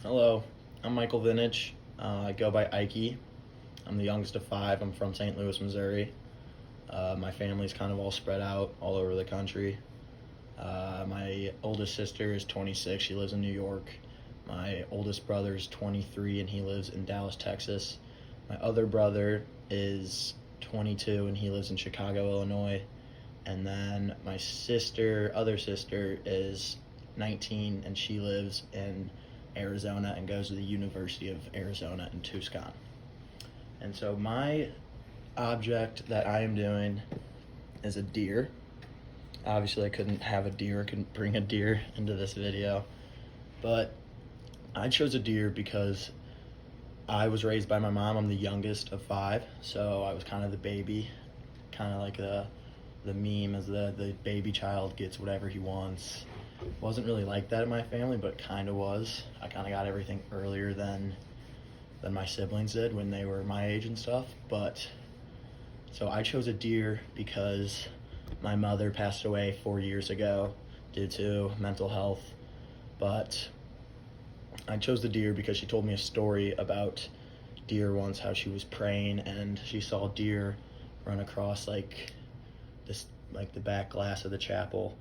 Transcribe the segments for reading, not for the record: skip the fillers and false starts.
Hello, I'm Michael Vintage. I go by Ike. I'm the youngest of five. I'm from St. Louis, Missouri. My family's kind of all spread out all over the country. My oldest sister is 26. She lives in New York. My oldest brother is 23 and he lives in Dallas, Texas. My other brother is 22 and he lives in Chicago, Illinois. And then my other sister is 19 and she lives in Arizona and goes to the University of Arizona in Tucson. And so my object that I am doing is a deer. Obviously I couldn't have a deer, couldn't bring a deer into this video, but I chose a deer because I was raised by my mom. I'm the youngest of five, so I was kind of the baby, kind of like the meme as the baby child gets whatever he wants. Wasn't really like that in my family, but kind of was. I kind of got everything earlier than my siblings did when they were my age and stuff. But so I chose a deer because my mother passed away 4 years ago due to mental health. But I chose the deer because she told me a story about deer once, how she was praying and she saw deer run across like the back glass of the chapel.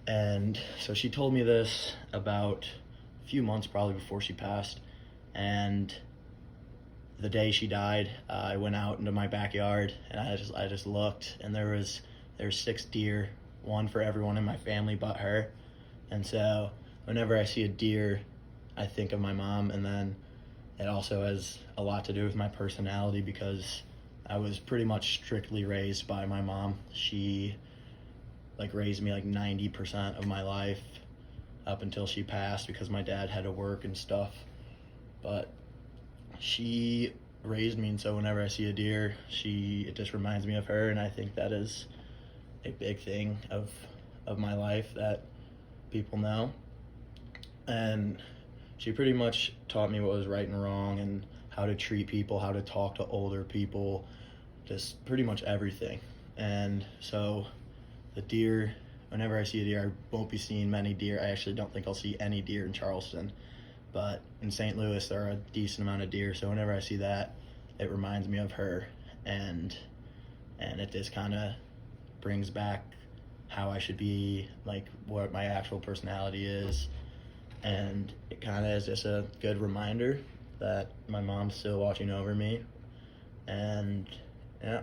And so she told me this about a few months probably before she passed. And the day she died, I went out into my backyard and I just looked, and there was 6 deer, one for everyone in my family but her. And so whenever I see a deer, I think of my mom, and then it also has a lot to do with my personality because I was pretty much strictly raised by my mom. She raised me 90% of my life up until she passed because my dad had to work and stuff. But she raised me, and so whenever I see a deer, it just reminds me of her, and I think that is a big thing of my life that people know. And she pretty much taught me what was right and wrong and how to treat people, how to talk to older people, just pretty much everything. And so the deer, whenever I see a deer, I won't be seeing many deer. I actually don't think I'll see any deer in Charleston. But in St. Louis, there are a decent amount of deer. So whenever I see that, it reminds me of her. And it just kind of brings back how I should be, what my actual personality is. And it kind of is just a good reminder that my mom's still watching over me. And yeah.